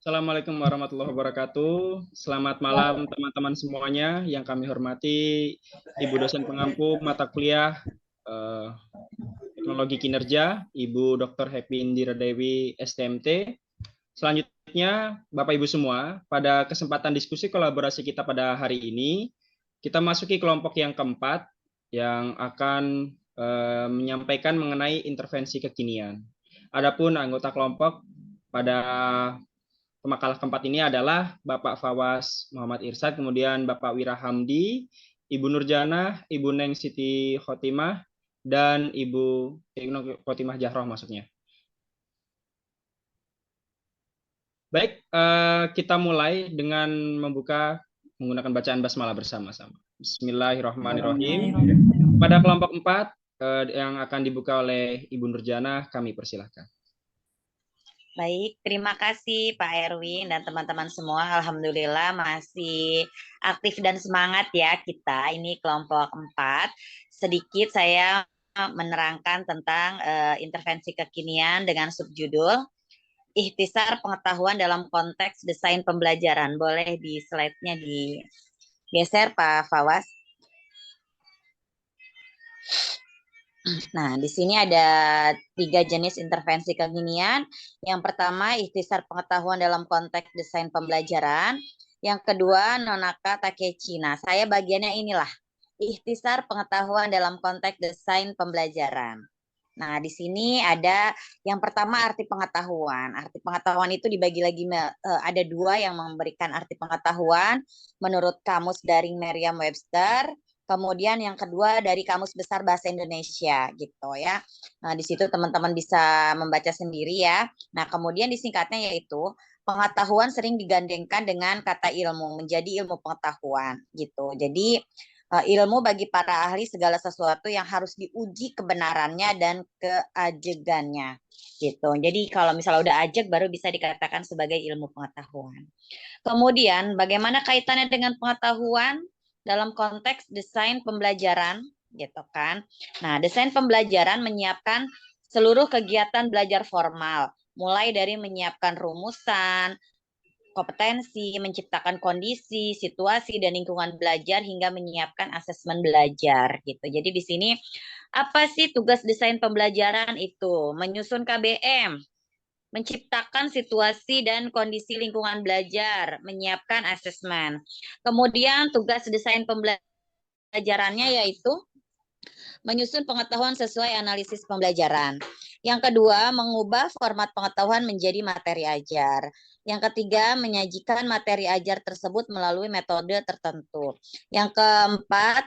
Assalamualaikum warahmatullahi wabarakatuh. Selamat malam teman-teman semuanya yang kami hormati, Ibu dosen pengampu mata kuliah eh, Teknologi Kinerja, Ibu Dr. Happy Indira Dewi STMT. Selanjutnya, Bapak Ibu semua, pada kesempatan diskusi kolaborasi kita pada hari ini, kita masuki kelompok yang keempat yang akan menyampaikan mengenai intervensi kekinian. Adapun anggota kelompok pada pemakalah keempat ini adalah Bapak Fawas Muhammad Irsad, kemudian Bapak Wira Hamdi, Ibu Nurjana, Ibu Neng Siti Khotimah, dan Ibu Khotimah Jahroh maksudnya. Baik, kita mulai dengan membuka menggunakan bacaan basmalah bersama-sama. Bismillahirrahmanirrahim. Pada kelompok 4 yang akan dibuka oleh Ibu Nurjana, kami persilahkan. Baik, terima kasih Pak Erwin dan teman-teman semua. Alhamdulillah masih aktif dan semangat ya kita. Ini kelompok 4. Sedikit saya menerangkan tentang intervensi kekinian dengan subjudul Ikhtisar Pengetahuan dalam Konteks Desain Pembelajaran. Boleh di slide-nya digeser Pak Fawas. Nah, di sini ada 3 jenis intervensi kekinian. Yang pertama, ikhtisar pengetahuan dalam konteks desain pembelajaran. Yang kedua, Nonaka Takechi. Nah, saya bagiannya inilah, ikhtisar pengetahuan dalam konteks desain pembelajaran. Nah, di sini ada yang pertama arti pengetahuan. Arti pengetahuan itu dibagi lagi ada 2 yang memberikan arti pengetahuan menurut Kamus Daring Merriam-Webster. Kemudian yang kedua dari Kamus Besar Bahasa Indonesia gitu ya. Nah, di situ teman-teman bisa membaca sendiri ya. Nah, kemudian disingkatnya yaitu pengetahuan sering digandengkan dengan kata ilmu menjadi ilmu pengetahuan gitu. Jadi ilmu bagi para ahli segala sesuatu yang harus diuji kebenarannya dan keajegannya gitu. Jadi kalau misalnya udah ajeg baru bisa dikatakan sebagai ilmu pengetahuan. Kemudian bagaimana kaitannya dengan pengetahuan dalam konteks desain pembelajaran gitu kan. Nah, desain pembelajaran menyiapkan seluruh kegiatan belajar formal, mulai dari menyiapkan rumusan, kompetensi, menciptakan kondisi, situasi, dan lingkungan belajar hingga menyiapkan asesmen belajar gitu. Jadi di sini apa sih tugas desain pembelajaran itu? Menyusun KBM, menciptakan situasi dan kondisi lingkungan belajar, menyiapkan asesmen. Kemudian tugas desain pembelajarannya yaitu menyusun pengetahuan sesuai analisis pembelajaran. Yang kedua, mengubah format pengetahuan menjadi materi ajar. Yang ketiga, menyajikan materi ajar tersebut melalui metode tertentu. Yang keempat,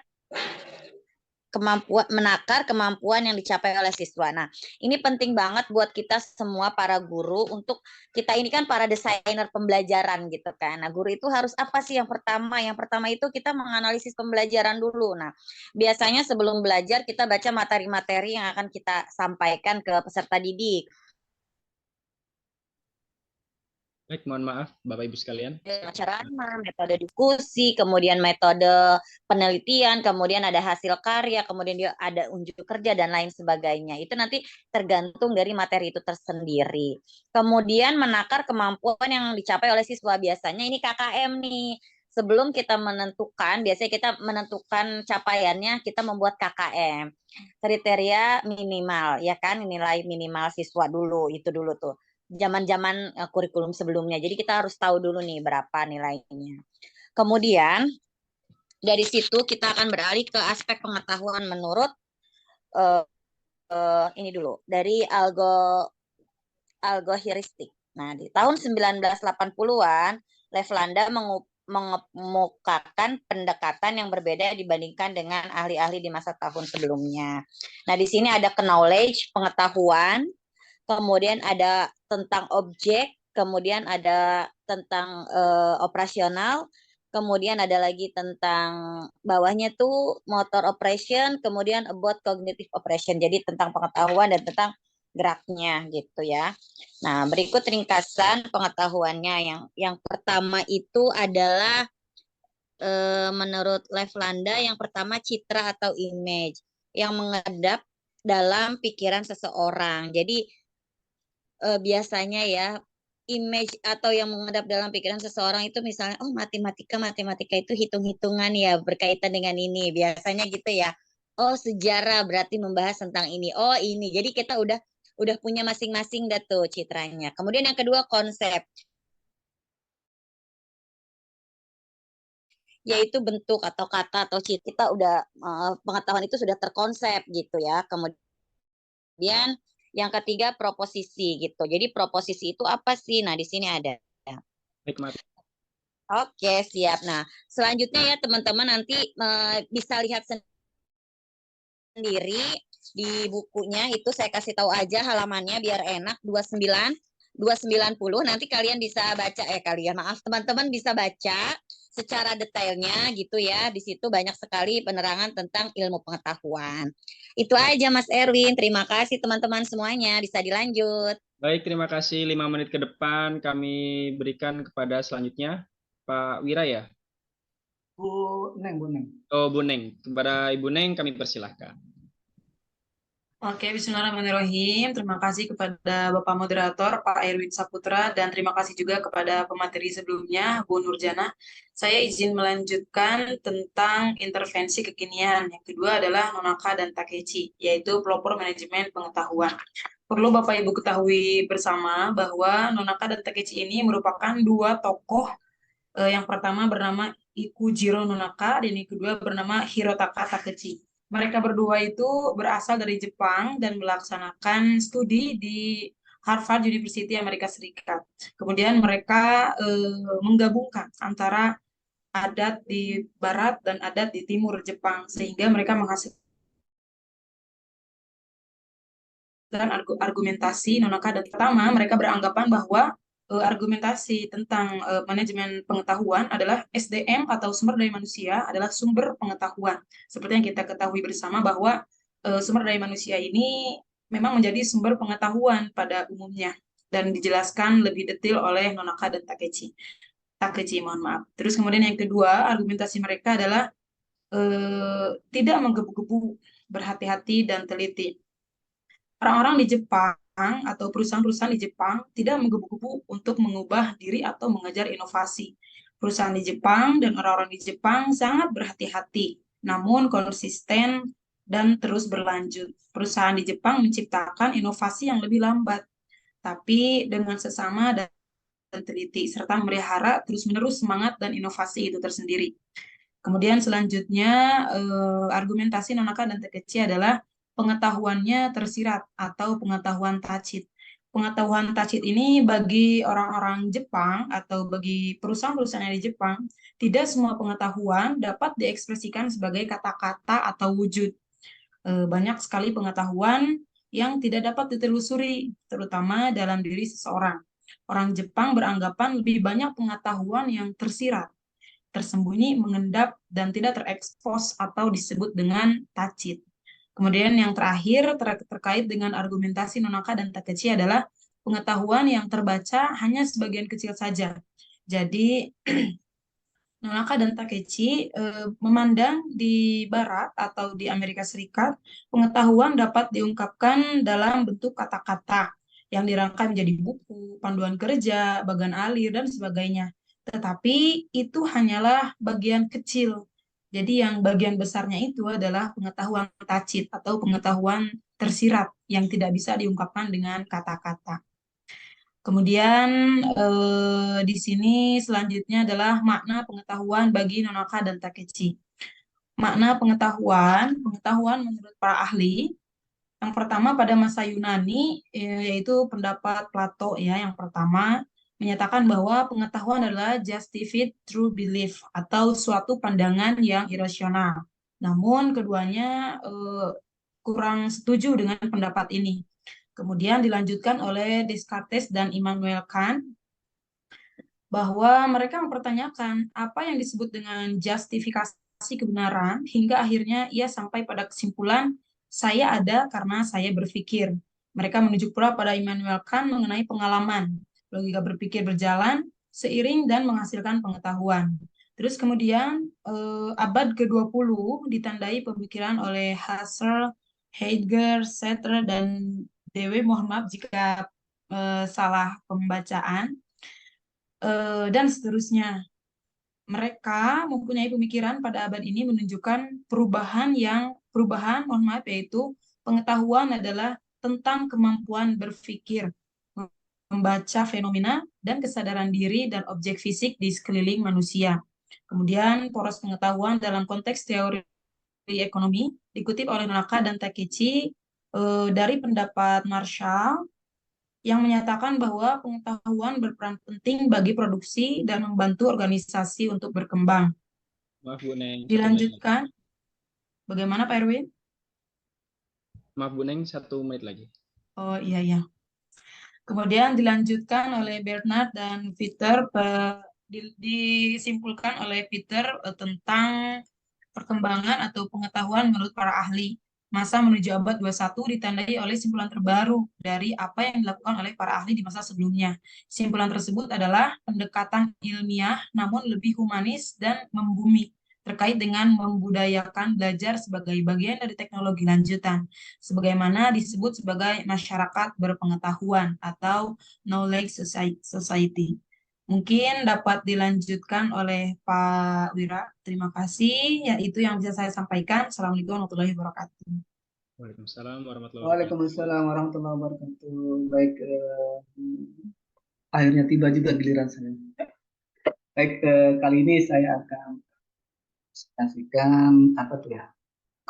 menakar kemampuan yang dicapai oleh siswa. Nah, ini penting banget buat kita semua para guru untuk kita ini kan para desainer pembelajaran gitu kan. Nah, guru itu harus apa sih yang pertama? Yang pertama itu kita menganalisis pembelajaran dulu. Nah, biasanya sebelum belajar kita baca materi-materi yang akan kita sampaikan ke peserta didik. Baik, mohon maaf Bapak Ibu sekalian. Ceramah, metode diskusi, kemudian metode penelitian, kemudian ada hasil karya, kemudian dia ada unjuk kerja dan lain sebagainya. Itu nanti tergantung dari materi itu tersendiri. Kemudian menakar kemampuan yang dicapai oleh siswa. Biasanya ini KKM nih. Sebelum kita menentukan, biasanya kita menentukan capaiannya, kita membuat KKM. Kriteria minimal, ya kan, nilai minimal siswa dulu, itu dulu tuh zaman-zaman kurikulum sebelumnya. Jadi kita harus tahu dulu nih berapa nilainya. Kemudian dari situ kita akan beralih ke aspek pengetahuan menurut ini dulu dari algoheuristik. Nah, di tahun 1980-an, Levlanda mengemukakan pendekatan yang berbeda dibandingkan dengan ahli-ahli di masa tahun sebelumnya. Nah, di sini ada knowledge, pengetahuan, kemudian ada tentang objek, kemudian ada tentang operasional, kemudian ada lagi tentang bawahnya tuh motor operation, kemudian about cognitive operation. Jadi tentang pengetahuan dan tentang geraknya gitu ya. Nah, berikut ringkasan pengetahuannya. Yang pertama itu adalah menurut Levlanda yang pertama citra atau image yang mengedap dalam pikiran seseorang. Jadi biasanya ya image atau yang mengendap dalam pikiran seseorang itu misalnya, oh matematika itu hitung-hitungan ya berkaitan dengan ini. Biasanya gitu ya. Oh sejarah berarti membahas tentang ini. Oh ini. Jadi kita udah punya masing-masing dah tuh citranya. Kemudian yang kedua konsep, yaitu bentuk atau kata atau cita. Kita udah pengetahuan itu sudah terkonsep gitu ya. Kemudian yang ketiga proposisi gitu. Jadi proposisi itu apa sih? Nah, di sini ada. Baik, Mat. Oke, siap. Nah, selanjutnya ya teman-teman nanti bisa lihat sendiri di bukunya, itu saya kasih tahu aja halamannya biar enak, 290. Nanti kalian bisa baca, maaf teman-teman bisa baca secara detailnya gitu ya. Di situ banyak sekali penerangan tentang ilmu pengetahuan. Itu aja Mas Erwin. Terima kasih teman-teman semuanya. Bisa dilanjut. Baik, terima kasih. 5 menit ke depan kami berikan kepada selanjutnya Pak Wira ya. Bu Neng. Oh, Bu Neng. Kepada Ibu Neng kami persilahkan. Oke, bismillahirrahmanirrahim. Terima kasih kepada Bapak Moderator, Pak Erwin Saputra, dan terima kasih juga kepada pemateri sebelumnya, Bu Nurjana. Saya izin melanjutkan tentang intervensi kekinian. Yang kedua adalah Nonaka dan Takechi, yaitu pelopor manajemen pengetahuan. Perlu Bapak Ibu ketahui bersama bahwa Nonaka dan Takechi ini merupakan dua tokoh. Yang pertama bernama Ikujiro Nonaka, dan yang kedua bernama Hirotaka Takechi. Mereka berdua itu berasal dari Jepang dan melaksanakan studi di Harvard University Amerika Serikat. Kemudian mereka menggabungkan antara adat di barat dan adat di timur Jepang, sehingga mereka menghasilkan argumentasi Nonaka. Dan pertama mereka beranggapan bahwa argumentasi tentang manajemen pengetahuan adalah SDM atau sumber daya manusia adalah sumber pengetahuan. Seperti yang kita ketahui bersama bahwa sumber daya manusia ini memang menjadi sumber pengetahuan pada umumnya dan dijelaskan lebih detail oleh Nonaka dan Takechi. Mohon maaf. Terus kemudian yang kedua, argumentasi mereka adalah tidak menggebu-gebu, berhati-hati dan teliti. Orang-orang di Jepang atau perusahaan-perusahaan di Jepang tidak menggebu-gebu untuk mengubah diri atau mengejar inovasi. Perusahaan di Jepang dan orang-orang di Jepang sangat berhati-hati, namun konsisten dan terus berlanjut. Perusahaan di Jepang menciptakan inovasi yang lebih lambat, tapi dengan sesama dan teliti, serta memelihara terus-menerus semangat dan inovasi itu tersendiri. Kemudian selanjutnya argumentasi Nonaka dan Takechi adalah pengetahuannya tersirat atau pengetahuan tacit. Pengetahuan tacit ini bagi orang-orang Jepang atau bagi perusahaan-perusahaan di Jepang, tidak semua pengetahuan dapat diekspresikan sebagai kata-kata atau wujud. Banyak sekali pengetahuan yang tidak dapat ditelusuri, terutama dalam diri seseorang. Orang Jepang beranggapan lebih banyak pengetahuan yang tersirat, tersembunyi, mengendap, dan tidak terekspos atau disebut dengan tacit. Kemudian yang terakhir terkait dengan argumentasi Nonaka dan Takechi adalah pengetahuan yang terbaca hanya sebagian kecil saja. Jadi Nonaka dan Takechi memandang di Barat atau di Amerika Serikat, pengetahuan dapat diungkapkan dalam bentuk kata-kata yang dirangkai menjadi buku, panduan kerja, bagan alir, dan sebagainya. Tetapi itu hanyalah bagian kecil. Jadi yang bagian besarnya itu adalah pengetahuan tacit atau pengetahuan tersirat yang tidak bisa diungkapkan dengan kata-kata. Kemudian di sini selanjutnya adalah makna pengetahuan bagi Nonaka dan Takechi. Makna pengetahuan menurut para ahli, yang pertama pada masa Yunani, yaitu pendapat Plato ya, yang pertama menyatakan bahwa pengetahuan adalah justified true belief atau suatu pandangan yang irasional. Namun keduanya kurang setuju dengan pendapat ini. Kemudian dilanjutkan oleh Descartes dan Immanuel Kant bahwa mereka mempertanyakan apa yang disebut dengan justifikasi kebenaran hingga akhirnya ia sampai pada kesimpulan saya ada karena saya berpikir. Mereka menunjuk pula pada Immanuel Kant mengenai pengalaman. Logika berpikir berjalan seiring dan menghasilkan pengetahuan. Terus kemudian abad ke-20 ditandai pemikiran oleh Husserl, Heidegger, Sartre, dan Dewe. Mohon maaf jika salah pembacaan, dan seterusnya. Mereka mempunyai pemikiran pada abad ini menunjukkan perubahan, mohon maaf, yaitu pengetahuan adalah tentang kemampuan berpikir, membaca fenomena, dan kesadaran diri dan objek fisik di sekeliling manusia. Kemudian poros pengetahuan dalam konteks teori ekonomi dikutip oleh Nonaka dan Takechi dari pendapat Marshall yang menyatakan bahwa pengetahuan berperan penting bagi produksi dan membantu organisasi untuk berkembang. Maaf Bu Neng, 1 menit lagi. Dilanjutkan, bagaimana Pak Erwin? Maaf Bu Neng, 1 menit lagi. Oh iya. Kemudian dilanjutkan oleh Bernard dan Peter, disimpulkan oleh Peter tentang perkembangan atau pengetahuan menurut para ahli. Masa menuju abad 21 ditandai oleh simpulan terbaru dari apa yang dilakukan oleh para ahli di masa sebelumnya. Simpulan tersebut adalah pendekatan ilmiah namun lebih humanis dan membumi terkait dengan membudayakan belajar sebagai bagian dari teknologi lanjutan, sebagaimana disebut sebagai masyarakat berpengetahuan atau knowledge society. Mungkin dapat dilanjutkan oleh Pak Wira. Terima kasih. Ya, itu yang bisa saya sampaikan. Assalamualaikum warahmatullahi wabarakatuh. Waalaikumsalam warahmatullahi wabarakatuh. Waalaikumsalam warahmatullahi wabarakatuh. Baik, akhirnya tiba juga giliran saya. Baik, kali ini saya akan kasihkan apa tuh ya?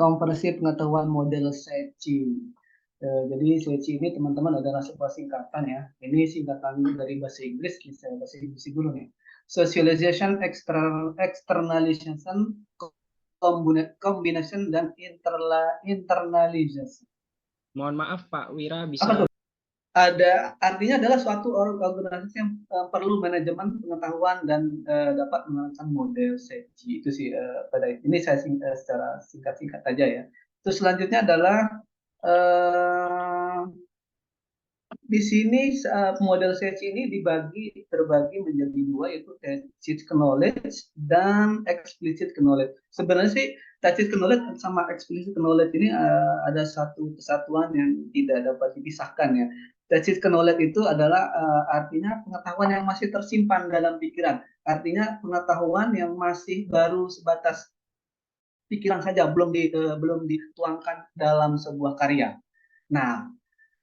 Konversi pengetahuan model SECI. Jadi SECI ini teman-teman adalah sebuah singkatan ya. Ini singkatan dari bahasa Inggris, misalnya bahasa Inggris dulu nih. Socialization, externalization, combination, dan internalization. Mohon maaf Pak Wira, bisa Apa tuh? Artinya adalah suatu organisasi yang perlu manajemen pengetahuan dan dapat menggunakan model SECI. Itu sih pada ini saya secara singkat-singkat saja ya. Terus selanjutnya adalah di sini model SECI ini terbagi menjadi dua, yaitu tacit knowledge dan explicit knowledge. Sebenarnya sih tacit knowledge sama explicit knowledge ini ada satu kesatuan yang tidak dapat dipisahkan ya. Tacit knowledge itu adalah artinya pengetahuan yang masih tersimpan dalam pikiran. Artinya pengetahuan yang masih baru sebatas pikiran saja, belum dituangkan dalam sebuah karya. Nah,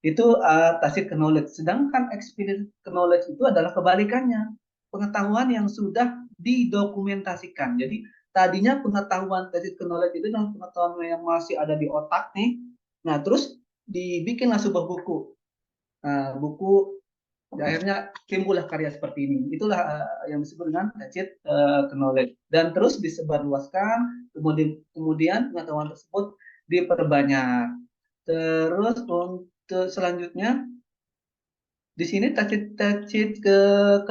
itu tacit knowledge. Sedangkan explicit knowledge itu adalah kebalikannya, pengetahuan yang sudah didokumentasikan. Jadi tadinya pengetahuan tacit knowledge itu adalah pengetahuan yang masih ada di otak nih. Nah, terus dibikinlah sebuah buku. Buku akhirnya timbullah karya seperti ini. Itulah yang disebut dengan tacit knowledge. Dan terus disebarluaskan, kemudian pengetahuan tersebut diperbanyak. Terus untuk selanjutnya di sini tacit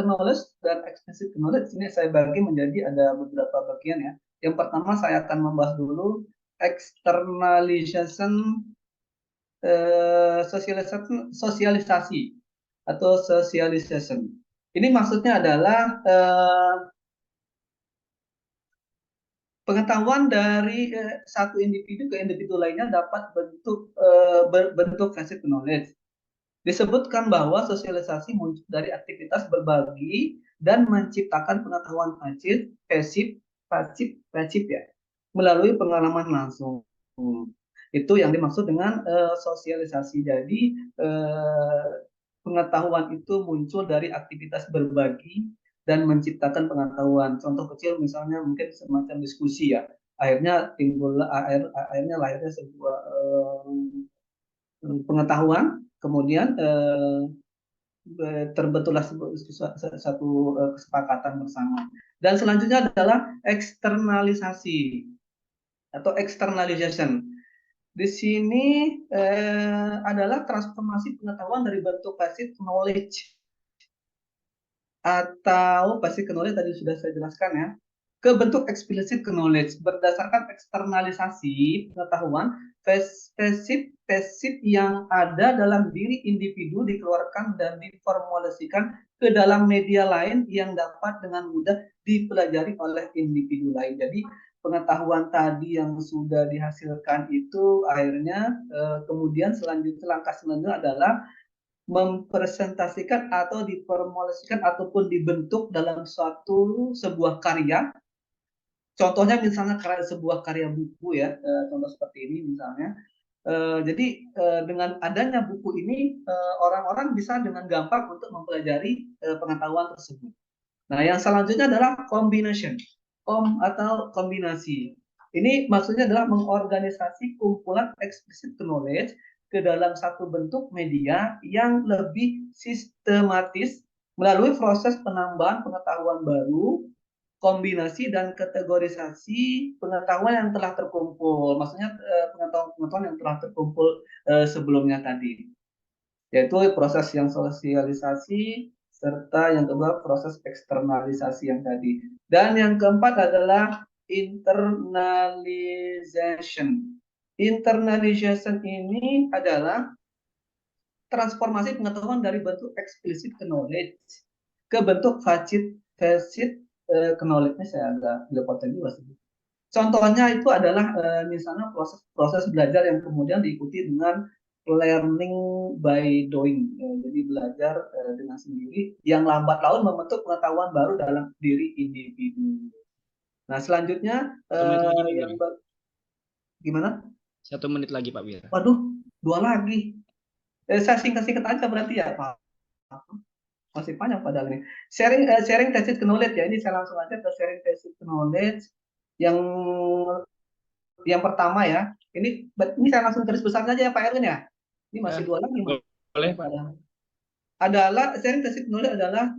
knowledge dan explicit knowledge ini saya bagi menjadi ada beberapa bagian ya. Yang pertama saya akan membahas dulu externalization, sosialisasi atau socialization. Ini maksudnya adalah pengetahuan dari satu individu ke individu lainnya dapat berbentuk tacit knowledge. Disebutkan bahwa sosialisasi muncul dari aktivitas berbagi dan menciptakan pengetahuan pasif ya, melalui pengalaman langsung. Itu yang dimaksud dengan sosialisasi. Jadi pengetahuan itu muncul dari aktivitas berbagi dan menciptakan pengetahuan. Contoh kecil misalnya mungkin semacam diskusi ya. Akhirnya lahirnya sebuah pengetahuan, kemudian terbentuklah satu kesepakatan bersama. Dan selanjutnya adalah eksternalisasi atau externalization. Di sini adalah transformasi pengetahuan dari bentuk passive knowledge atau passive knowledge tadi sudah saya jelaskan ya, ke bentuk explicit knowledge berdasarkan eksternalisasi pengetahuan pasif yang ada dalam diri individu dikeluarkan dan diformulasikan ke dalam media lain yang dapat dengan mudah dipelajari oleh individu lain. Jadi pengetahuan tadi yang sudah dihasilkan itu akhirnya kemudian langkah selanjutnya adalah mempresentasikan atau diformulasikan ataupun dibentuk dalam sebuah karya. Contohnya misalnya sebuah karya buku ya, contoh seperti ini misalnya. Jadi dengan adanya buku ini orang-orang bisa dengan gampang untuk mempelajari pengetahuan tersebut. Nah, yang selanjutnya adalah combination, atau kombinasi. Ini maksudnya adalah mengorganisasi kumpulan explicit knowledge ke dalam satu bentuk media yang lebih sistematis melalui proses penambahan pengetahuan baru, kombinasi dan kategorisasi pengetahuan yang telah terkumpul. Maksudnya pengetahuan-pengetahuan yang telah terkumpul sebelumnya tadi, yaitu proses yang sosialisasi, serta yang kedua proses eksternalisasi yang tadi. Dan yang keempat adalah internalization. Internalization ini adalah transformasi pengetahuan dari bentuk explicit knowledge ke bentuk tacit knowledge. Ini saya agak lepotin juga sih. Contohnya itu adalah misalnya proses belajar yang kemudian diikuti dengan learning by doing. Jadi belajar dengan sendiri yang lambat laun membentuk pengetahuan baru dalam diri individu. Nah, selanjutnya 1 menit lagi, Pak yang Wira. gimana? 1 menit lagi, Pak Wira. Waduh, 2 lagi. Saya singkat-singkat aja berarti ya, Pak. Masih panjang padahal ini. Sharing tacit knowledge ya. Ini saya langsung aja ke sharing tacit knowledge yang pertama ya. Ini saya langsung garis besar saja ya Pak Erwin ya. Ini masih 2 lagi Mas. Boleh, Pak. Adalah sharing tacit knowledge adalah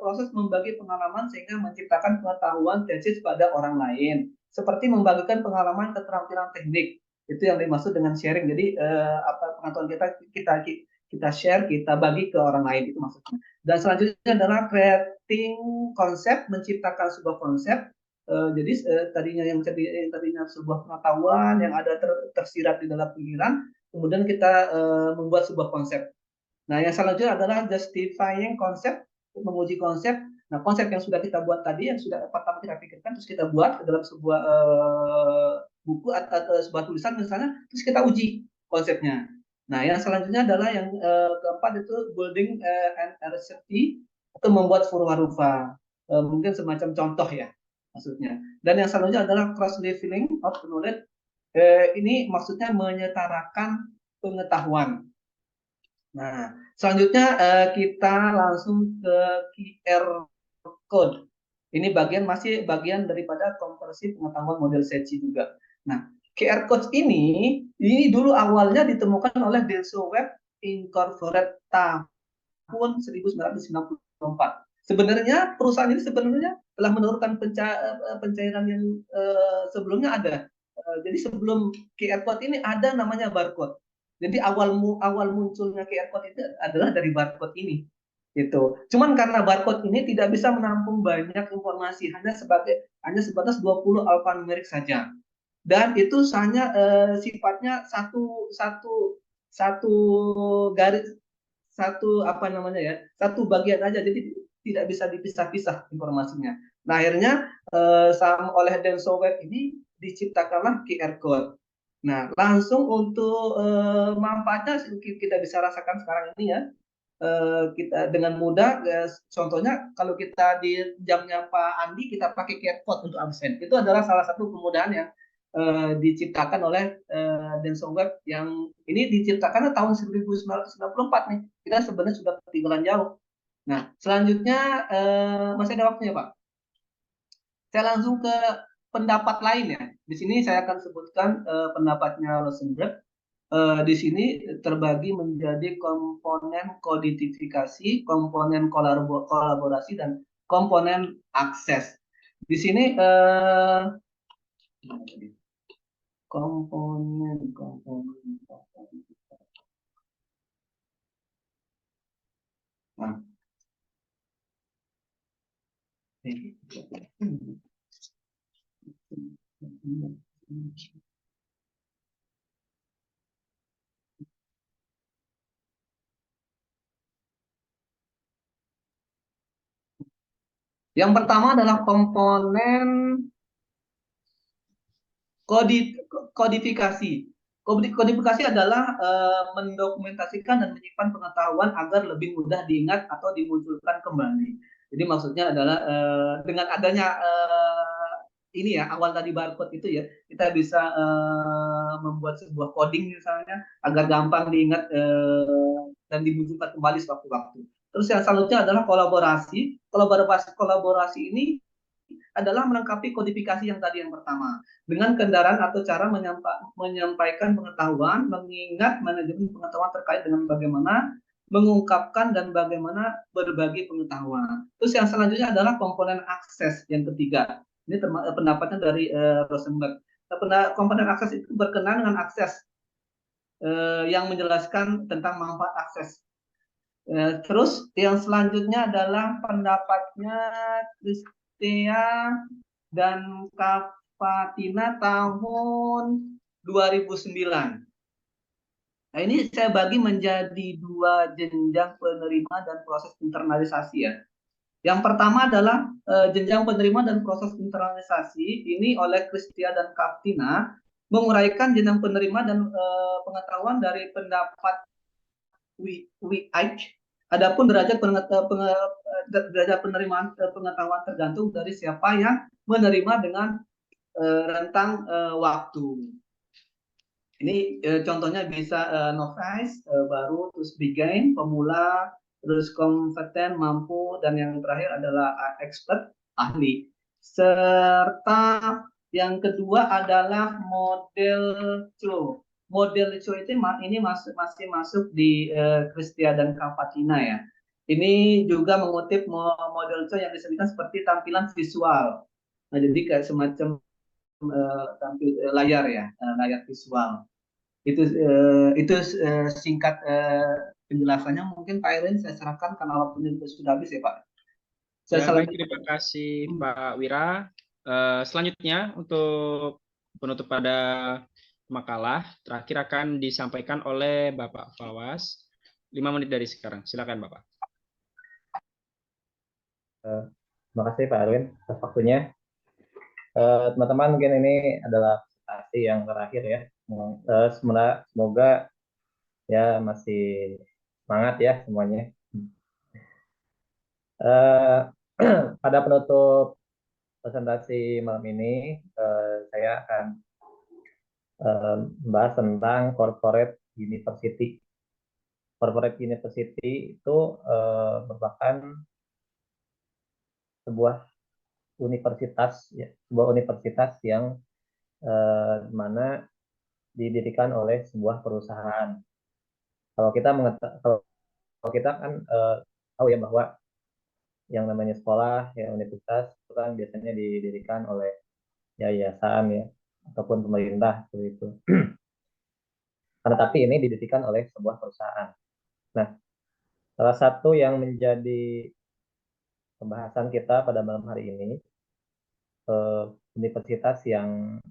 proses membagi pengalaman sehingga menciptakan pengetahuan tesis pada orang lain. Seperti membagikan pengalaman keterampilan teknik. Itu yang dimaksud dengan sharing. Jadi pengetahuan kita share, kita bagi ke orang lain, itu maksudnya. Dan selanjutnya adalah creating konsep, menciptakan sebuah konsep. Jadi tadinya sebuah pengetahuan yang ada tersirat di dalam pikiran, kemudian kita membuat sebuah konsep. Nah, yang selanjutnya adalah justifying konsep, menguji konsep. Nah, konsep yang sudah kita buat tadi, yang sudah pertama kita pikirkan, terus kita buat ke dalam sebuah buku atau sebuah tulisan misalnya, terus kita uji konsepnya. Nah, yang selanjutnya adalah yang keempat itu building and recipe, atau membuat rupa-rupa. Mungkin semacam contoh ya, maksudnya. Dan yang selanjutnya adalah cross-leveling of knowledge. Ini maksudnya menyetarakan pengetahuan. Nah, selanjutnya kita langsung ke QR code. Ini masih bagian daripada konversi pengetahuan model SECI juga. Nah, QR code ini dulu awalnya ditemukan oleh Denso Web Incorporated tahun 1994. Sebenarnya perusahaan ini telah menurunkan pencairan yang sebelumnya ada. Jadi sebelum QR code ini ada namanya barcode. Jadi awal munculnya QR code itu adalah dari barcode ini. Gitu. Cuman karena barcode ini tidak bisa menampung banyak informasi, hanya sebatas 20 alfanumerik saja. Dan itu hanya sifatnya satu garis, satu bagian aja, jadi tidak bisa dipisah-pisah informasinya. Nah, akhirnya oleh Denso Web ini diciptakanlah QR code. Nah, langsung untuk manfaatnya kita bisa rasakan sekarang ini ya. Kita dengan mudah, contohnya kalau kita di jamnya Pak Andi kita pakai QR code untuk absen. Itu adalah salah satu kemudahan yang diciptakan oleh Denso Web, yang ini diciptakan tahun 1994 nih. Kita sebenarnya sudah ketinggalan jauh. Nah, selanjutnya masih ada waktunya Pak. Saya langsung ke pendapat lain ya. Di sini saya akan sebutkan pendapatnya Rosenberg. Di sini terbagi menjadi komponen koditifikasi, komponen kolaborasi, dan komponen akses. Di sini komponen. Nah. Yang pertama adalah komponen kodifikasi. Kodifikasi adalah mendokumentasikan dan menyimpan pengetahuan agar lebih mudah diingat atau dimunculkan kembali. Jadi maksudnya adalah dengan adanya ini ya, awal tadi barcode itu ya, kita bisa membuat sebuah coding misalnya agar gampang diingat dan dimunculkan kembali sewaktu-waktu. Terus yang selanjutnya adalah kolaborasi. Kolaborasi ini adalah melengkapi kodifikasi yang tadi yang pertama dengan kendaraan atau cara menyampaikan pengetahuan, mengingat manajemen pengetahuan terkait dengan bagaimana mengungkapkan dan bagaimana berbagi pengetahuan. Terus yang selanjutnya adalah komponen akses yang ketiga. Ini pendapatnya dari Rosenberg. Komponen akses itu berkenaan dengan akses yang menjelaskan tentang manfaat akses. Terus yang selanjutnya adalah pendapatnya Kristia dan Kavatina tahun 2009. Nah, ini saya bagi menjadi 2 jenjang penerima dan proses internalisasi ya. Yang pertama adalah jenjang penerima dan proses internalisasi ini oleh Kristia dan Kavatina menguraikan jenjang penerima dan pengetahuan dari pendapat Wieik. Adapun derajat penerimaan pengetahuan tergantung dari siapa yang menerima dengan rentang waktu. Ini contohnya bisa novice, baru, terus begin, pemula, terus kompeten, mampu, dan yang terakhir adalah expert, ahli. Serta yang kedua adalah model CHO. Model CHO itu ini masih masuk di Kristia dan Kavatina ya. Ini juga mengutip model CHO yang disebutkan seperti tampilan visual. Nah, jadi kayak semacam tampil layar ya, layar visual. Itu singkat penjelasannya. Mungkin Pak Irin saya serahkan karena waktunya sudah habis ya Pak. Baik, terima kasih Pak Wira. Selanjutnya untuk penutup pada makalah terakhir akan disampaikan oleh Bapak Fawaz. 5 menit dari sekarang. Silakan Bapak. Terima kasih Pak Erwin atas waktunya. Teman-teman, mungkin ini adalah presentasi yang terakhir ya. Semoga ya masih semangat ya semuanya. Pada penutup presentasi malam ini, saya akan membahas tentang corporate university. Corporate university itu merupakan sebuah universitas yang mana didirikan oleh sebuah perusahaan. Kalau kita kan tahu ya bahwa yang namanya sekolah ya universitas itu kan biasanya didirikan oleh yayasan ya ataupun pemerintah seperti itu. Karena tapi ini didirikan oleh sebuah perusahaan. Nah, salah satu yang menjadi pembahasan kita pada malam hari ini universitas yang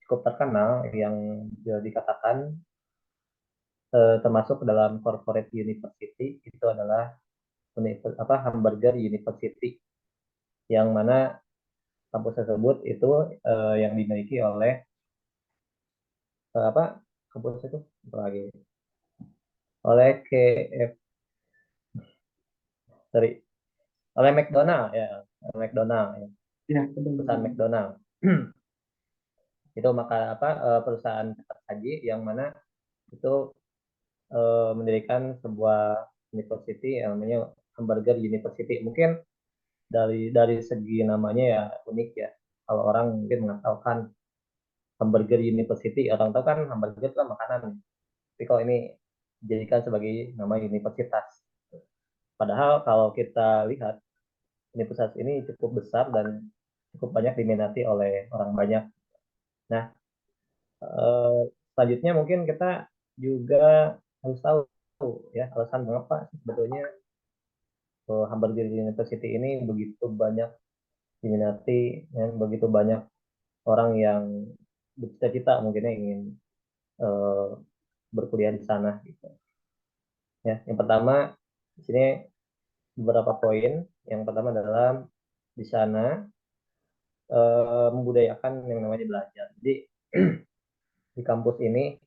cukup terkenal yang dikatakan termasuk dalam corporate university itu adalah Hamburger University, yang mana kampus tersebut itu yang dimiliki oleh kampus itu lagi oleh oleh McDonald ya, perusahaan McDonald. Itu maka perusahaan cepat saji yang mana itu mendirikan sebuah university yang namanya Hamburger University. Mungkin dari segi namanya ya unik ya. Kalau orang mungkin mengatakan Hamburger University, orang tahu kan hamburger itu kan makanan. Tapi kalau ini dijadikan sebagai nama universitas. Padahal kalau kita lihat universitas ini cukup besar dan cukup banyak diminati oleh orang banyak. Nah, selanjutnya mungkin kita juga harus tahu ya alasan mengapa sebetulnya Hamburger University ini begitu banyak diminati dan begitu banyak orang yang bercita-cita mungkinnya ingin berkuliah di sana gitu. Ya, yang pertama di sini beberapa poin. Yang pertama adalah di sana membudayakan yang namanya belajar. Jadi di kampus ini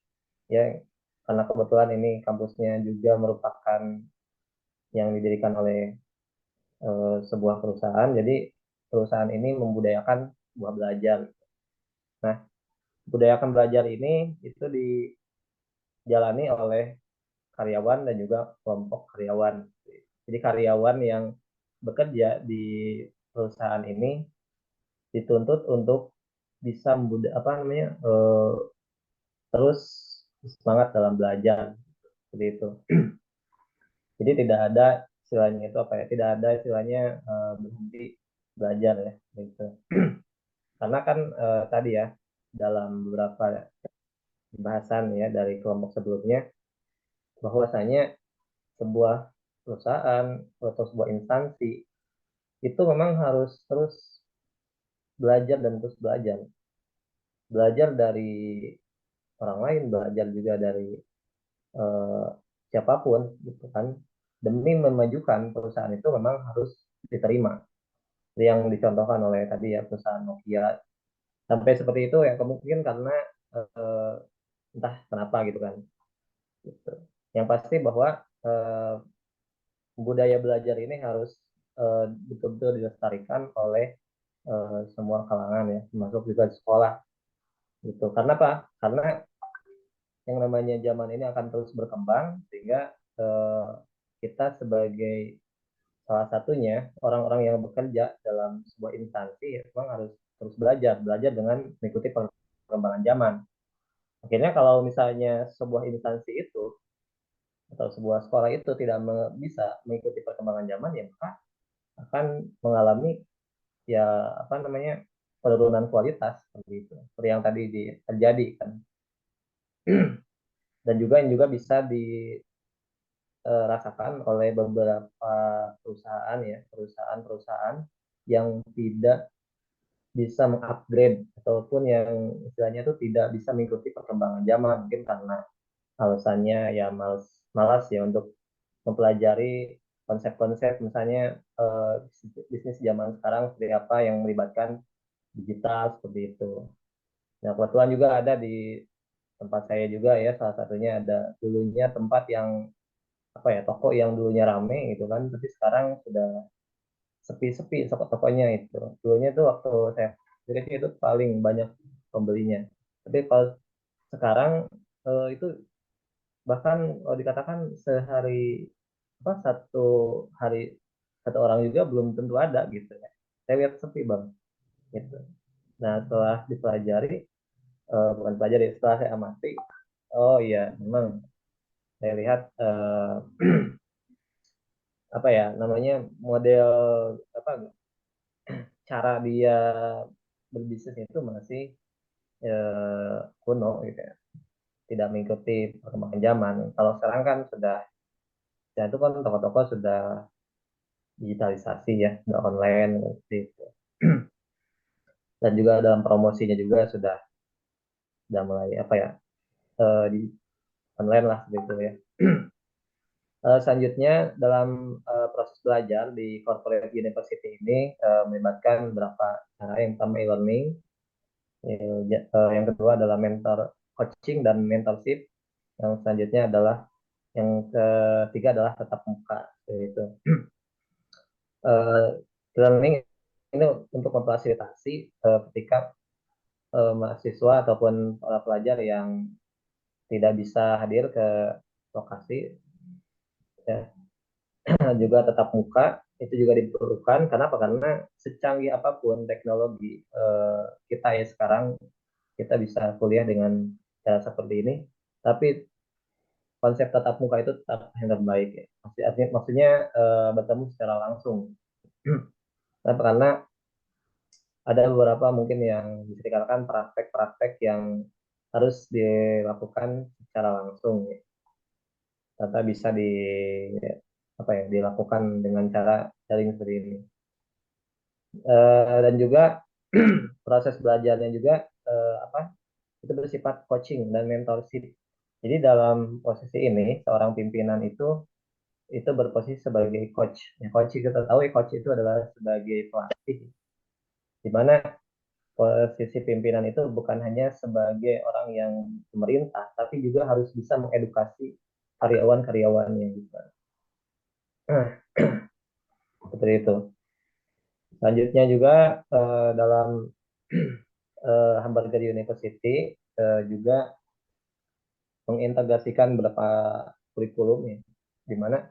ya, karena kebetulan ini kampusnya juga merupakan yang didirikan oleh sebuah perusahaan, jadi perusahaan ini membudayakan sebuah belajar. Nah, budayakan belajar ini itu dijalani oleh karyawan dan juga kelompok karyawan. Jadi karyawan yang bekerja di perusahaan ini dituntut untuk bisa terus semangat dalam belajar seperti itu. Jadi tidak ada istilahnya itu apa ya? Tidak ada istilahnya berhenti belajar ya, gitu. Karena kan tadi ya dalam beberapa pembahasan ya dari kelompok sebelumnya bahwasanya sebuah perusahaan atau sebuah instansi itu memang harus terus belajar dan terus belajar. Belajar dari orang lain, belajar juga dari eh, siapapun gitu kan. Demi memajukan perusahaan itu memang harus diterima. Yang dicontohkan oleh tadi ya perusahaan Nokia sampai seperti itu ya kemungkinan karena eh, entah kenapa gitu kan. Gitu. Yang pasti bahwa eh, budaya belajar ini harus betul-betul dilestarikan oleh semua kalangan ya, termasuk juga di sekolah gitu. Karena apa? Karena yang namanya zaman ini akan terus berkembang sehingga eh, kita sebagai salah satunya orang-orang yang bekerja dalam sebuah instansi ya, memang harus terus belajar dengan mengikuti perkembangan zaman. Akhirnya kalau misalnya sebuah instansi itu atau sebuah sekolah itu tidak bisa mengikuti perkembangan zaman ya maka akan mengalami ya apa namanya penurunan kualitas seperti itu seperti yang tadi terjadi kan. Dan juga yang juga bisa dirasakan oleh beberapa perusahaan ya perusahaan-perusahaan yang tidak bisa mengupgrade ataupun yang istilahnya itu tidak bisa mengikuti perkembangan zaman mungkin karena alasannya ya malas ya untuk mempelajari konsep-konsep misalnya bisnis zaman sekarang seperti apa yang melibatkan digital seperti itu. Nah, kebetulan juga ada di tempat saya juga ya, salah satunya ada dulunya tempat yang apa ya, toko yang dulunya rame gitu kan, tapi sekarang sudah sepi-sepi toko-tokonya itu. Dulunya tuh waktu saya kecil itu paling banyak pembelinya. Tapi kalau sekarang itu bahkan kalau dikatakan sehari apa hari satu orang juga belum tentu ada gitu ya. Saya lihat sepi bang gitu. Nah setelah dipelajari bukan pelajari setelah saya amati oh iya memang saya lihat apa ya namanya model apa cara dia berbisnis itu masih kuno gitu ya tidak mengikuti perkembangan zaman kalau sekarang kan sudah ya itu kan toko-toko sudah digitalisasi ya sudah online seperti itu dan juga dalam promosinya juga sudah mulai apa ya di online lah gitu ya. Selanjutnya dalam proses belajar di corporate university ini melibatkan beberapa cara. Yang pertama e-learning, yang kedua adalah mentor coaching dan mentorship, yang selanjutnya adalah yang ketiga adalah tatap muka. Yaitu e-learning ini untuk memfasilitasi ketika mahasiswa ataupun para pelajar yang tidak bisa hadir ke lokasi ya, juga tetap muka itu juga diperlukan karena apa? Karena secanggih apapun teknologi kita ya sekarang kita bisa kuliah dengan cara seperti ini, tapi konsep tatap muka itu tetap yang terbaik ya. Maksudnya bertemu secara langsung. Kenapa? Karena ada beberapa mungkin yang bisa dikatakan praktek-praktek yang harus dilakukan secara langsung ya. Ternyata bisa apa ya dilakukan dengan cara daring seperti ini. Dan juga proses belajarnya juga apa itu bersifat coaching dan mentorship. Jadi dalam posisi ini seorang pimpinan itu berposisi sebagai coach. Ya, coach kita tahu ya coach itu adalah sebagai pelatih. Di mana posisi pimpinan itu bukan hanya sebagai orang yang pemerintah, tapi juga harus bisa mengedukasi karyawan-karyawannya gitu. Seperti itu. Selanjutnya juga dalam Hamburger University juga mengintegrasikan beberapa kurikulum ya, di mana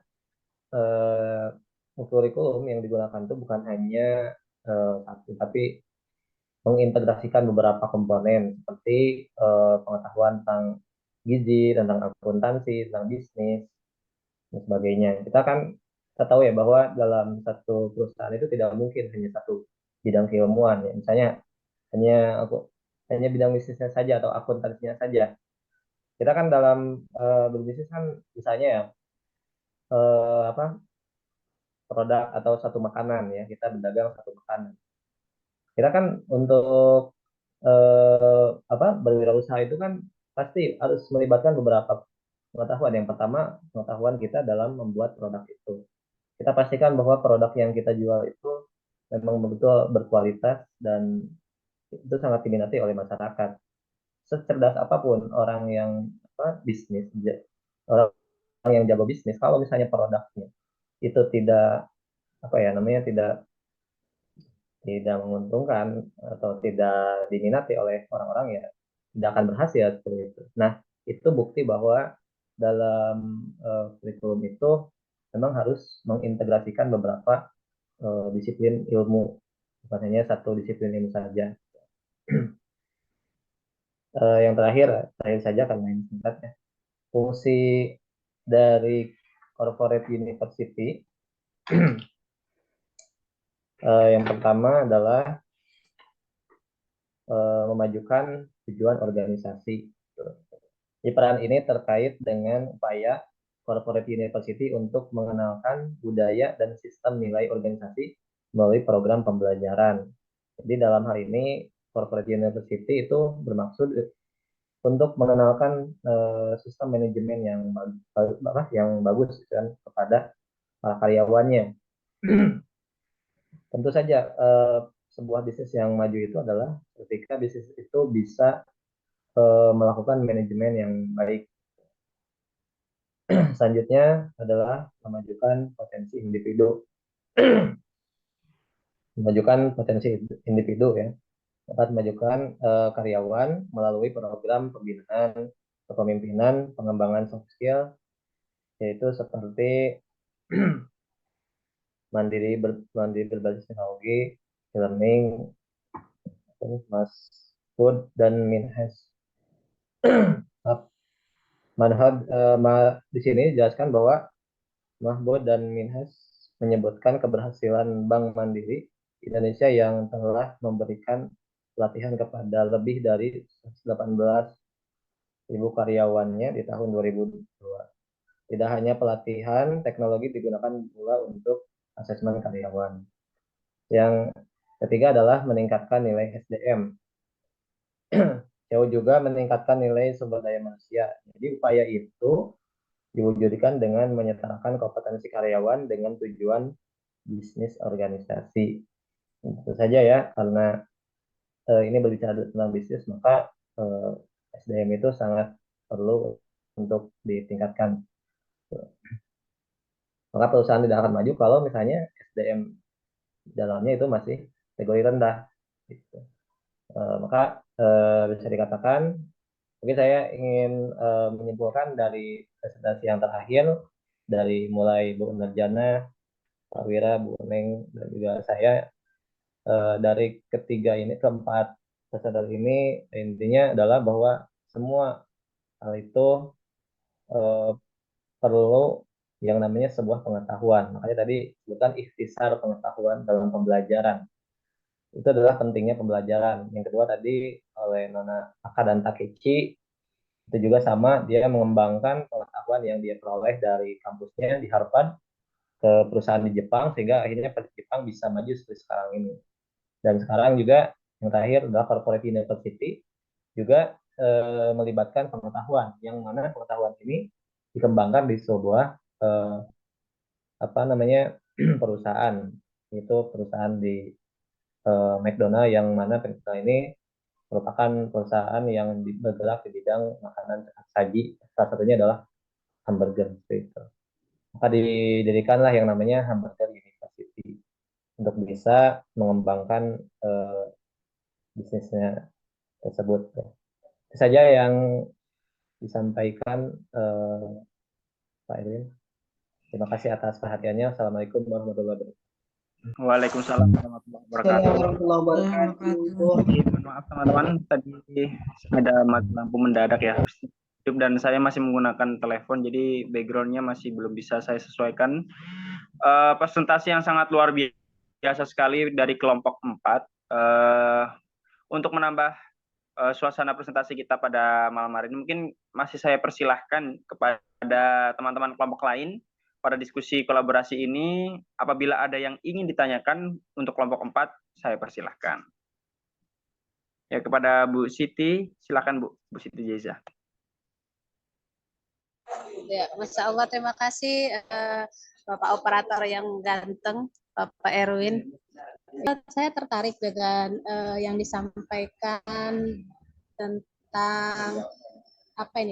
kurikulum yang digunakan itu bukan hanya satu, tapi mengintegrasikan beberapa komponen seperti pengetahuan tentang gizi, tentang akuntansi, tentang bisnis, dan sebagainya. Kita tahu ya bahwa dalam satu perusahaan itu tidak mungkin hanya satu bidang keilmuan ya. Misalnya hanya hanya bidang bisnisnya saja atau akuntansinya saja. Kita kan dalam berbisnis kan misalnya ya apa produk atau satu makanan ya, kita berdagang satu makanan. Kita kan untuk berwirausaha itu kan pasti harus melibatkan beberapa pengetahuan. Yang pertama, pengetahuan kita dalam membuat produk itu. Kita pastikan bahwa produk yang kita jual itu memang betul berkualitas dan itu sangat diminati oleh masyarakat. Secerdas apapun orang yang bisnis, orang yang jago bisnis, kalau misalnya produknya itu tidak tidak menguntungkan atau tidak diminati oleh orang-orang, ya tidak akan berhasil seperti itu. Nah, itu bukti bahwa dalam kurikulum itu memang harus mengintegrasikan beberapa disiplin ilmu, bukan hanya satu disiplin ilmu saja. Yang terakhir saja karena ini singkatnya, fungsi dari corporate university yang pertama adalah memajukan tujuan organisasi. Di peran ini terkait dengan upaya corporate university untuk mengenalkan budaya dan sistem nilai organisasi melalui program pembelajaran. Jadi dalam hal ini corporate university itu bermaksud untuk mengenalkan sistem manajemen yang bagus kan kepada para karyawannya. Tentu saja sebuah bisnis yang maju itu adalah ketika bisnis itu bisa melakukan manajemen yang baik. Selanjutnya adalah memajukan potensi individu. Memajukan potensi individu ya. Dapat memajukan karyawan melalui program pembinaan, kepemimpinan, pengembangan soft skill, yaitu seperti mandiri berbasis teknologi, learning, Mas Food dan Minhas. Di sini dijelaskan bahwa Mahbud dan Minhas menyebutkan keberhasilan Bank Mandiri Indonesia yang telah memberikan pelatihan kepada lebih dari 18.000 karyawannya di tahun 2002. Tidak hanya pelatihan, teknologi digunakan pula untuk asesmen karyawan. Yang ketiga adalah meningkatkan nilai SDM. Jauh juga meningkatkan nilai sumber daya manusia. Jadi upaya itu diwujudkan dengan menyetarakan kompetensi karyawan dengan tujuan bisnis organisasi. Tentu saja ya, karena ini berbicara tentang bisnis, maka SDM itu sangat perlu untuk ditingkatkan. Maka perusahaan tidak akan maju kalau misalnya SDM dalamnya itu masih kategori rendah. Gitu. Maka bisa dikatakan, mungkin saya ingin menyimpulkan dari presentasi yang terakhir, dari mulai Bu Nerjana, Pak Wira, Bu Neng, dan juga saya, dari keempat peserta ini, intinya adalah bahwa semua hal itu perlu yang namanya sebuah pengetahuan. Makanya tadi sebutkan ikhtisar pengetahuan dalam pembelajaran. Itu adalah pentingnya pembelajaran. Yang kedua tadi oleh Nona Aka dan Takechi, itu juga sama, dia mengembangkan pengetahuan yang dia peroleh dari kampusnya di Harvard ke perusahaan di Jepang, sehingga akhirnya Jepang bisa maju seperti sekarang ini. Dan sekarang juga yang terakhir adalah corporate university juga melibatkan pengetahuan, yang mana pengetahuan ini dikembangkan di sebuah perusahaan, itu perusahaan di McDonald, yang mana McDonald ini merupakan perusahaan yang bergerak di bidang makanan cepat saji. Salah satunya adalah hamburger seperti itu. Maka didirikanlah yang namanya Hamburger University untuk bisa mengembangkan bisnisnya tersebut. Itu saja yang disampaikan Pak Edwin. Terima kasih atas perhatiannya. Assalamualaikum warahmatullahi wabarakatuh. Waalaikumsalam warahmatullahi wabarakatuh. Warahmatullahi wabarakatuh. Jadi, mohon maaf teman-teman, tadi ada mati lampu mendadak ya. Dan saya masih menggunakan telepon, jadi backgroundnya masih belum bisa saya sesuaikan. Presentasi yang sangat luar biasa sekali dari kelompok 4. Untuk menambah suasana presentasi kita pada malam hari ini, mungkin masih saya persilahkan kepada teman-teman kelompok lain pada diskusi kolaborasi ini. Apabila ada yang ingin ditanyakan untuk kelompok 4, saya persilahkan. Ya, kepada Bu Siti, silakan Bu Siti Jaiza. Ya, Masya Allah, terima kasih Bapak Operator yang ganteng, Bapak Erwin. Saya tertarik dengan yang disampaikan tentang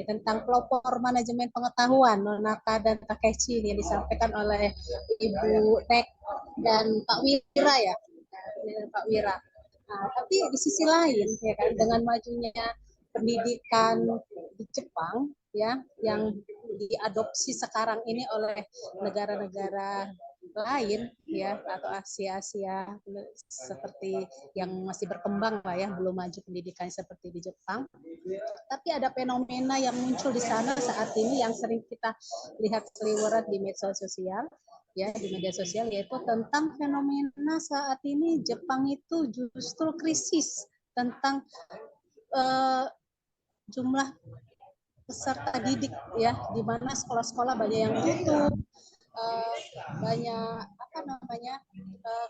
tentang pelopor manajemen pengetahuan Nonaka dan Takechi yang disampaikan oleh Ibu Nek dan Pak Wira ya, Pak Wira. Nah, tapi di sisi lain ya kan, dengan majunya pendidikan di Jepang ya, yang diadopsi sekarang ini oleh negara-negara lain ya, atau Asia seperti yang masih berkembang lah ya, belum maju pendidikan seperti di Jepang. Tapi ada fenomena yang muncul di sana saat ini yang sering kita lihat seliweran di media sosial ya, di media sosial, yaitu tentang fenomena saat ini Jepang itu justru krisis tentang jumlah peserta didik ya, di mana sekolah-sekolah banyak yang tutup, banyak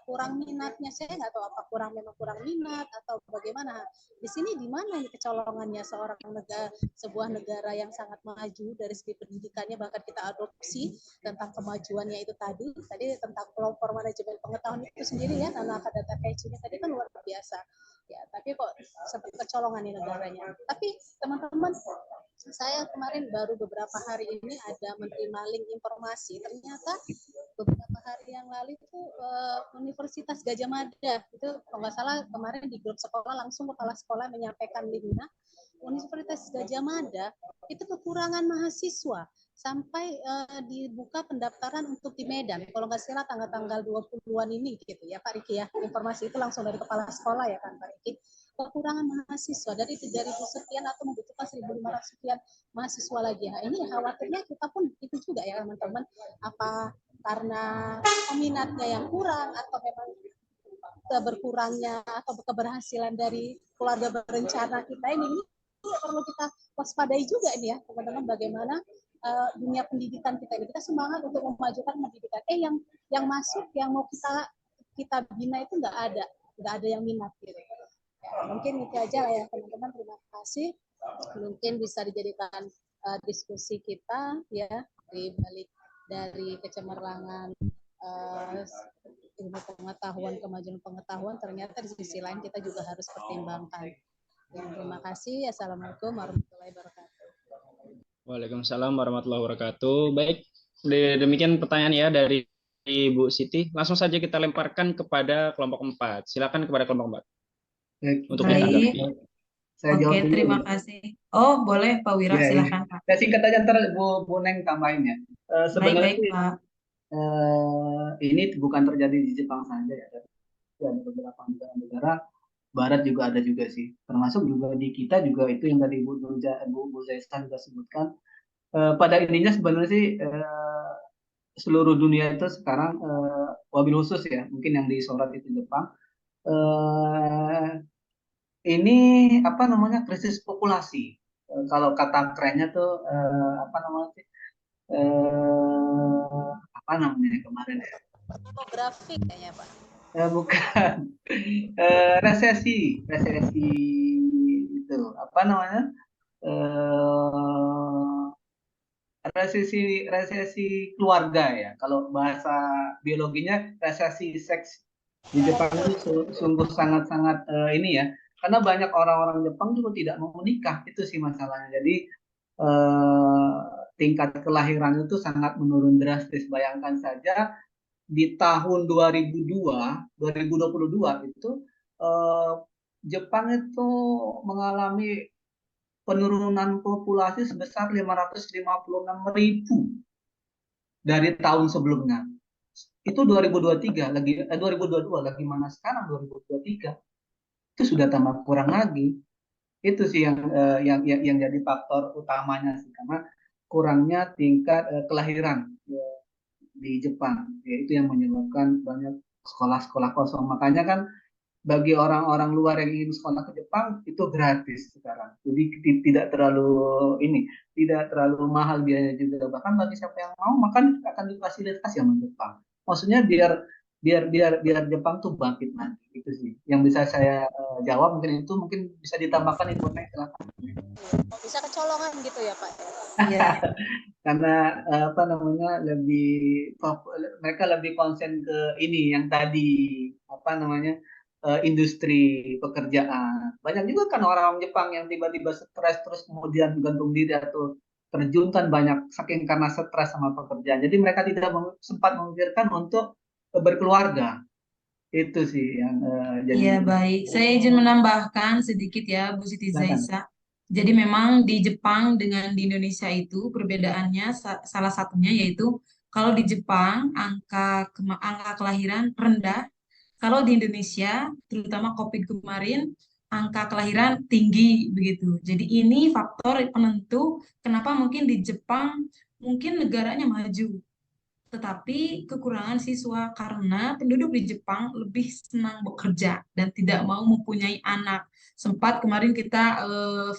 kurang minatnya. Saya nggak tahu apa memang kurang minat atau bagaimana. Di sini di mana ini kecolongannya sebuah negara yang sangat maju dari segi pendidikannya, bahkan kita adopsi tentang kemajuannya itu tadi tentang pelopor manajemen pengetahuan itu sendiri ya, karena kata Takechi ini tadi kan luar biasa ya, tapi kok seperti kecolongan di negaranya. Tapi teman-teman, saya kemarin baru beberapa hari ini ada menerima link informasi, ternyata beberapa hari yang lalu itu Universitas Gajah Mada itu kalau nggak salah kemarin di grup sekolah langsung kepala sekolah menyampaikan linknya. Universitas Gajah Mada itu kekurangan mahasiswa sampai dibuka pendaftaran untuk di Medan. Kalau nggak salah tanggal 20-an ini gitu ya Pak Riki ya. Informasi itu langsung dari kepala sekolah ya kan Pak Riki. Kekurangan mahasiswa dari 3.000 sekian atau membutuhkan 1.500 sekian mahasiswa lagi. Nah, ini khawatirnya kita pun itu juga ya teman-teman, apa karena peminatnya yang kurang atau memang berkurangnya atau keberhasilan dari keluarga berencana kita ini perlu kita waspadai juga ini ya teman-teman, bagaimana dunia pendidikan kita ini. Kita semangat untuk memajukan pendidikan, yang masuk yang mau kita bina itu nggak ada yang minat gitu. Ya, mungkin itu aja lah ya teman-teman, terima kasih. Mungkin bisa dijadikan diskusi kita ya, di balik dari kecemerlangan ilmu pengetahuan, kemajuan pengetahuan, ternyata di sisi lain kita juga harus pertimbangkan. Ya, terima kasih. Assalamualaikum warahmatullahi wabarakatuh. Waalaikumsalam warahmatullahi wabarakatuh. Baik, demikian pertanyaan ya dari Ibu Siti. Langsung saja kita lemparkan kepada kelompok 4. Silakan kepada kelompok 4. Untuk Baik. Saya jawab Oke, dulu. terima kasih. Oh, boleh Pak Wira, Ya, silakan Pak. saya singkat aja, ntar Bu Neng tambahin ya. Sebenarnya Baik, Pak. ini bukan terjadi di Jepang saja ya, ada beberapa negara Barat juga ada juga sih, termasuk juga di kita juga itu yang tadi Bu Zaista juga sebutkan. Pada intinya sebenarnya sih seluruh dunia itu sekarang wabil khusus ya, mungkin yang disorot itu Jepang. Ini apa namanya, krisis populasi. Kalau kata kerennya tuh apa namanya kemarin ya? Demografi kayaknya Pak. Bukan. Resesi itu apa namanya? Resesi keluarga ya. Kalau bahasa biologinya resesi seks Di Jepang itu sungguh sangat-sangat ini ya, karena banyak orang-orang Jepang juga tidak mau menikah, itu sih masalahnya. Jadi eh, tingkat kelahiran itu sangat menurun drastis. Bayangkan saja di tahun 2022 itu eh, Jepang itu mengalami penurunan populasi sebesar 556.000 dari tahun sebelumnya. Itu 2023 lagi 2022 lagi mana sekarang 2023 itu sudah tambah kurang lagi. Itu sih yang jadi faktor utamanya sih, karena kurangnya tingkat kelahiran di Jepang, yaitu yang menyebabkan banyak sekolah-sekolah kosong. Makanya kan bagi orang-orang luar yang ingin sekolah ke Jepang itu gratis sekarang. Jadi tidak terlalu ini, tidak terlalu mahal biayanya juga. Bahkan bagi siapa yang mau makan akan difasilitasi sama Jepang. Maksudnya biar Jepang tuh bangkit lagi. Itu sih yang bisa saya jawab. Mungkin itu mungkin bisa ditambahkan informasi. Bisa kecolongan gitu ya Pak? Iya. Karena apa namanya mereka lebih konsen ke ini yang tadi apa namanya industri pekerjaan. Banyak juga kan orang Jepang yang tiba-tiba stres terus kemudian gantung diri atau terjun kan banyak saking karena stres sama pekerjaan. Jadi mereka tidak sempat memikirkan untuk berkeluarga. Itu sih yang jadi Iya, baik. Saya izin menambahkan sedikit ya, Bu Siti silakan. Zaisa. Jadi memang di Jepang dengan di Indonesia itu perbedaannya salah satunya yaitu kalau di Jepang angka kelahiran rendah, kalau di Indonesia terutama COVID kemarin angka kelahiran tinggi begitu. Jadi ini faktor penentu kenapa mungkin di Jepang mungkin negaranya maju tetapi kekurangan siswa karena penduduk di Jepang lebih senang bekerja dan tidak mau mempunyai anak. Sempat kemarin kita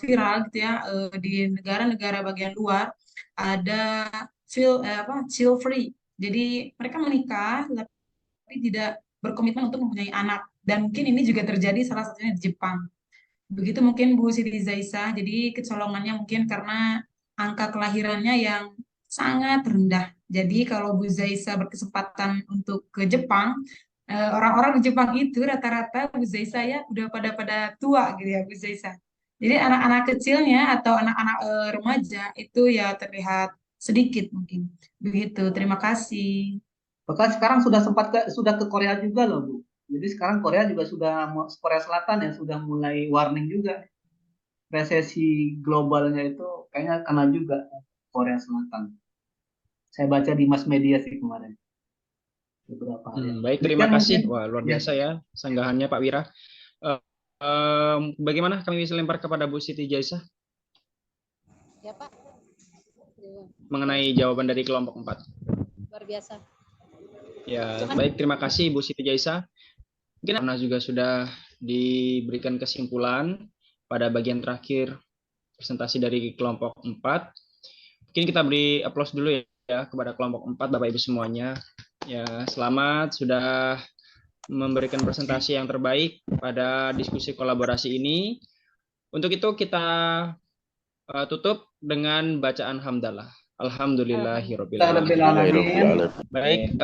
viral gitu ya di negara-negara bagian luar ada child free. Jadi mereka menikah tapi tidak berkomitmen untuk mempunyai anak dan mungkin ini juga terjadi salah satunya di Jepang. Begitu mungkin Bu Siti Zaisah. Jadi kecolongannya mungkin karena angka kelahirannya yang sangat rendah. Jadi kalau Bu Zaisah berkesempatan untuk ke Jepang, orang-orang di Jepang itu rata-rata Bu Zaisah ya udah pada tua gitu ya Bu Zaisah. Jadi anak-anak kecilnya atau anak-anak remaja itu ya terlihat sedikit mungkin. Begitu. Terima kasih. Bahkan sekarang sudah ke Korea juga loh, Bu. Jadi sekarang Korea juga Korea Selatan ya sudah mulai warning juga. Resesi globalnya itu kayaknya kena juga Korea Selatan. Saya baca di mass media sih kemarin beberapa hari. Baik, terima kasih. Wah, luar Ya. biasa ya sanggahannya Pak Wira. Bagaimana kami bisa lempar kepada Bu Siti Zaisah Ya Pak. mengenai jawaban dari kelompok 4? Luar biasa. Ya, baik, terima kasih Bu Siti Zaisah. Mungkin karena juga sudah diberikan kesimpulan pada bagian terakhir presentasi dari kelompok 4. Mungkin kita beri aplaus dulu ya kepada kelompok 4 Bapak Ibu semuanya. Ya, selamat sudah memberikan presentasi yang terbaik pada diskusi kolaborasi ini. Untuk itu kita tutup dengan bacaan hamdalah. Alhamdulillahirabbil alamin. Alhamdulillah. Baik,